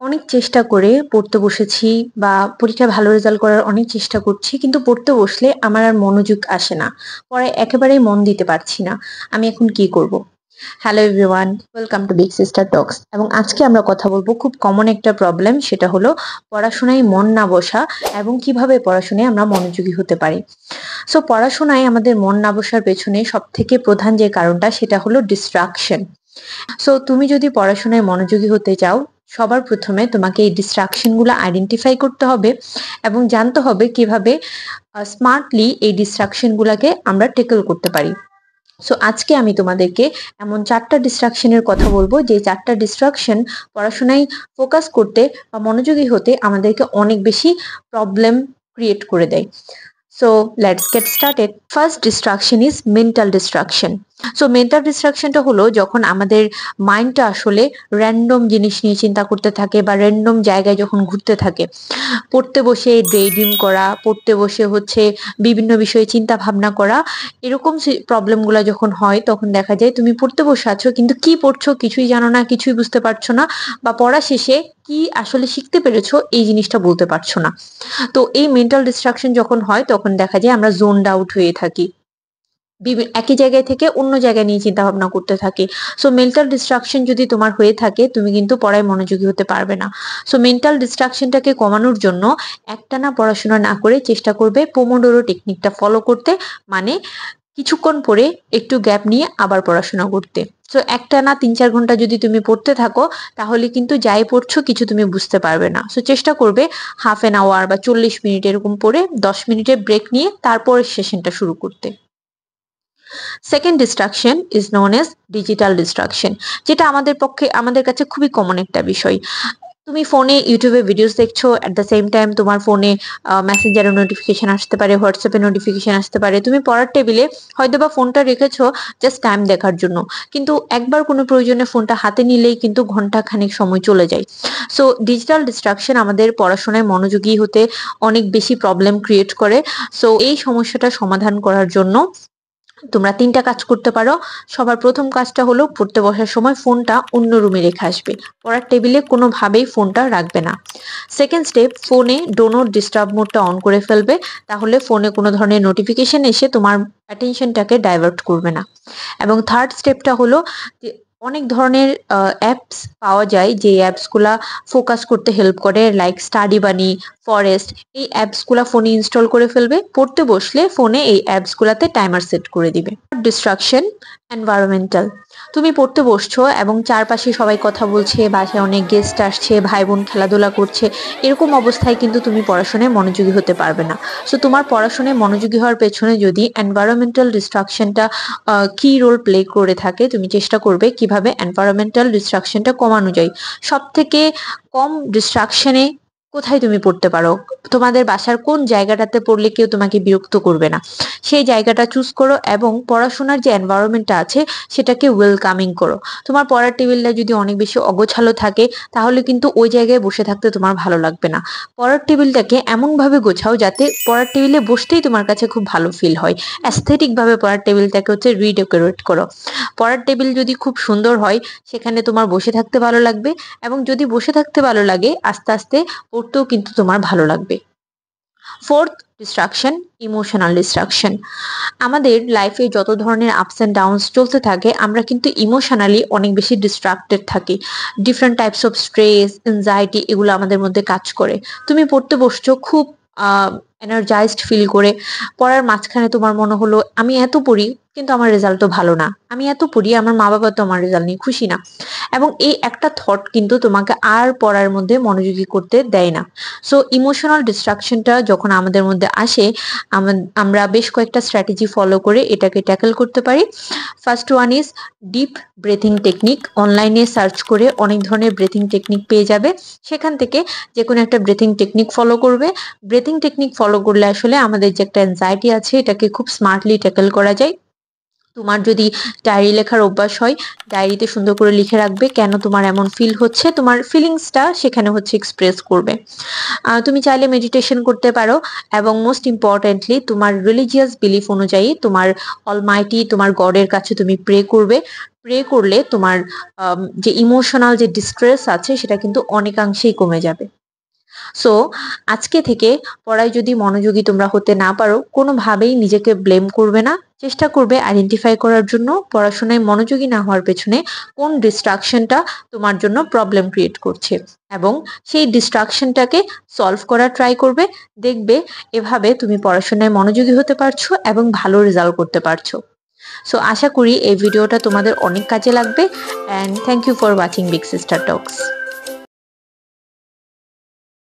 অনেক চেষ্টা করে পড়তে বসেছি বা পরীক্ষায় ভালো রেজাল্ট করার অনেক চেষ্টা করছি। কিন্তু পড়তে বসলে আমার আর মনোযোগ আসে না। পড়ায় একেবারেই মন দিতে পারছি না। আমি এখন কি করব? Hello everyone, welcome to big sister talks. এবং আজকে আমরা কথা বলবো খুব কমন একটা প্রবলেম, সেটা হলো পড়াশোনায় মন না বসা এবং কিভাবে পড়াশোনায় আমরা মনোযোগী হতে পারি। সো পড়াশোনায় আমাদের মন না বসার পেছনে সবথেকে প্রধান যে কারণটা সেটা হলো ডিস্ট্রাকশন। সো তুমি যদি পড়াশোনায় মনোযোগী হতে চাও, সবার প্রথমে তোমাকে এই ডিস্ট্রাকশন গুলো আইডেন্টিফাই করতে হবে এবং জানতে হবে কিভাবে স্মার্টলি এই ডিস্ট্রাকশন গুলাকে আমরা টেকল করতে পারি। সো আজকে আমি তোমাদেরকে এমন 4টা ডিস্ট্রাকশনের কথা বলবো, যে 4টা ডিস্ট্রাকশন পড়াশোনায় ফোকাস করতে বা মনোযোগী হতে আমাদেরকে অনেক বেশি প্রবলেম ক্রিয়েট করে দেয়। So let's get started. First distraction is mental distraction. So mental distraction টা হলো যখন আমাদের মাইন্ডটা আসলে র্যান্ডম জিনিস নিয়ে চিন্তা করতে থাকে বা র্যান্ডম জায়গায় যখন ঘুরতে থাকে। পড়তে বসে ডেইড্রিম করা, পড়তে বসে হচ্ছে বিভিন্ন বিষয়ে চিন্তা ভাবনা করা, এরকম প্রবলেমগুলো যখন হয় তখন দেখা যায় তুমি পড়তে বসে আছো কিন্তু কি পড়ছো কিছুই জানো না, কিছুই বুঝতে পারছো না, বা পড়া শেষে কি আসলে শিখতে পেরেছো এই জিনিসটা বলতে পারছো না। তো এই মেন্টাল ডিস্ট্রাকশন যখন হয় তখন দেখা যায় আমরা জোনড আউট হয়ে থাকি, একই জায়গায় থেকে অন্য জায়গায় নিয়ে চিন্তা ভাবনা করতে থাকি। সো মেন্টাল ডিস্ট্রাকশন যদি তোমার হয়ে থাকে তুমি কিন্তু পড়ায় মনোযোগী হতে পারবে না। সো মেন্টাল ডিস্ট্রাকশনটাকে কমানোর জন্য একটানা পড়াশোনা না করে চেষ্টা করবে পোমোডোরো টেকনিকটা ফলো করতে, মানে কিছুক্ষণ পরে একটু গ্যাপ নিয়ে আবার পড়াশোনা করতে। তো একটানা 3-4 ঘন্টা যদি তুমি পড়তে থাকো তাহলে কিন্তু যাই পড়ছো কিছু তুমি বুঝতে পারবে না। সো চেষ্টা করবে হাফ এন আওয়ার বা 40 মিনিট এরকম পড়ে 10 মিনিটের ব্রেক নিয়ে তারপর সেশনটা শুরু করতে। Second distraction is known as digital distraction, যেটা আমাদের কাছে খুবই কমন একটা বিষয়। তুমি ফোনে ইউটিউবে ভিডিওস দেখছো, এট দ্য সেম টাইম তোমার ফোনে মেসেঞ্জারে নোটিফিকেশন আসতে পারে, হোয়াটসঅ্যাপে নোটিফিকেশন আসতে পারে। তুমি পড়ার টেবিলে হয়তো বা ফোনটা রেখেছো জাস্ট টাইম দেখার জন্য, কিন্তু একবার কোনো প্রয়োজনে ফোনটা হাতে নিলেই কিন্তু ঘন্টা খানেক সময় চলে যায়। সো ডিজিটাল ডিস্ট্রাকশন আমাদের পড়াশোনায় মনোযোগী হতে অনেক বেশি প্রবলেম ক্রিয়েট করে। সো এই সমস্যাটা সমাধান করার জন্য তোমরা 3টা কাজ করতে পারো। সবার প্রথম কাজটা হলো পড়তে বসার সময় ফোনটা অন্য রুমে রেখে আসবে, পড়ার টেবিলে কোনোভাবেই ফোনটা রাখবে না। সেকেন্ড স্টেপ, ফোনে ডো নট ডিস্টার্ব মোডটা অন করে ফেলবে, তাহলে ফোনে কোনো ধরনের নোটিফিকেশন এসে তোমার অ্যাটেনশনটাকে ডাইভার্ট করবে না। এবং থার্ড স্টেপটা হলো যে অনেক ধরনের অ্যাপস পাওয়া যায় যে অ্যাপসগুলা ফোকাস করতে হেল্প করে, লাইক স্টাডি বানি, ফরেস্ট। এই অ্যাপসগুলা ফোনে ইনস্টল করে ফেলবে, পড়তে বসলে ফোনে এই অ্যাপসগুলাতে টাইমার সেট করে দিবে। ডিস্ট্রাকশন এনভায়রনমেন্টাল, তুমি পড়তে বসছো এবং চারপাশে সবাই কথা বলছে, বাসায় অনেক গেস্ট আসছে, ভাই বোন খেলাধুলা করছে, এরকম অবস্থায় কিন্তু তুমি পড়াশোনায় মনোযোগী হতে পারবে না। সো তোমার পড়াশোনায় মনোযোগী হওয়ার পেছনে যদি এনভায়রনমেন্টাল ডিস্ট্রাকশনটা কি রোল প্লে করে থাকে, তুমি চেষ্টা করবে কিভাবে এনভায়রনমেন্টাল ডিস্ট্রাকশনটা কমানো যায়। সব থেকে কম ডিস্ট্রাকশনে কোথায় তুমি পড়তে পারো, তোমাদের বাসার কোন জায়গাটাতে পড়লে কেউ তোমাকে বিরক্ত করবে না, সেই জায়গাটা চুজ করো এবং পড়াশোনার যে এনভায়রনমেন্টটা আছে সেটাকে ওয়েলকামিং করো। তোমার পড়ার টেবিলটা যদি অনেক বেশি অগোছালো থাকে তাহলে কিন্তু ওই জায়গায় বসে থাকতে তোমার ভালো লাগবে না। পড়ার টেবিলটাকে এমন ভাবে গোছাও যাতে পড়ার টেবিলে বসতেই তোমার কাছে খুব ভালো ফিল হয়। অ্যাস্থেটিক ভাবে পড়ার টেবিলটাকে হচ্ছে রিডেকোরেট করো। পড়ার টেবিল যদি খুব সুন্দর হয় সেখানে তোমার বসে থাকতে ভালো লাগবে, এবং যদি বসে থাকতে ভালো লাগে আস্তে আস্তে পড়তেও কিন্তু তোমার ভালো লাগবে। Fourth distraction, emotional distraction. আমাদের লাইফে যত ধরনের আপস এন্ড ডাউনস চলতে থাকে আমরা কিন্তু ইমোশনালি অনেক বেশি ডিস্ট্রাক্টেড থাকি। Different types of stress, anxiety এগুলো আমাদের মধ্যে কাজ করে। তুমি পড়তে বসছো খুব এনার্জাইজড ফিল করে, পড়ার মাঝখানে তোমার মনে হলো আমি এত পড়ি কিন্তু আমার রেজাল্ট তো ভালো না, আমি এত পড়ি আমার মা বাবা তো আমার রেজাল্ট নিয়ে খুশি না। এবং এই একটা থট কিন্তু তোমাকে আর পড়ার মধ্যে মনোযোগী করতে দেয় না। সো ইমোশনাল ডিস্ট্রাকশনটা যখন আমাদের মধ্যে আসে আমরা বেশ কয়েকটা স্ট্র্যাটেজি ফলো করে এটাকে ট্যাকেল করতে পারি। First one is deep breathing technique. অনলাইনে সার্চ করে অনেক ধরনের ব্রেথিং টেকনিক পেয়ে যাবে, সেখান থেকে যে কোনো একটা ব্রেথিং টেকনিক ফলো করবে। ব্রেথিং টেকনিক ফলো করলে আসলে আমাদের যে একটা অ্যাংজাইটি আছে এটাকে খুব স্মার্টলি ট্যাকেল করা যায়। তোমার যদি ডায়েরি লেখার অভ্যাস হয়, ডায়েরিতে সুন্দর করে লিখে রাখবে কেন তোমার এমন ফিল হচ্ছে, তোমার ফিলিংসটা সেখানে হচ্ছে এক্সপ্রেস করবে। তুমি চাইলে মেডিটেশন করতে পারো, এবং মোস্ট ইম্পর্টেন্টলি তোমার রিলিজিয়াস বিলিফ অনুযায়ী তোমার অলমাইটি, তোমার গডের কাছে তুমি প্রে করবে। প্রে করলে তোমার যে ইমোশনাল যে ডিস্ট্রেস আছে সেটা কিন্তু অনেকাংশেই কমে যাবে। সো আজকে থেকে পড়ায় যদি মনোযোগী তোমরা হতে না পারো, কোনোভাবেই নিজেকে ব্লেম করবে না। চেষ্টা করবে আইডেন্টিফাই করার জন্য পড়াশোনায় মনোযোগী না হওয়ার পেছনে কোন ডিস্ট্রাকশনটা তোমার জন্য প্রবলেম ক্রিয়েট করছে, এবং সেই ডিস্ট্রাকশনটাকে সলভ করার ট্রাই করবে। দেখবে এভাবে তুমি পড়াশোনায় মনোযোগী হতে পারছো এবং ভালো রেজাল্ট করতে পারছো। সো আশা করি এই ভিডিওটা তোমাদের অনেক কাজে লাগবে, and thank you for watching big sister Tux.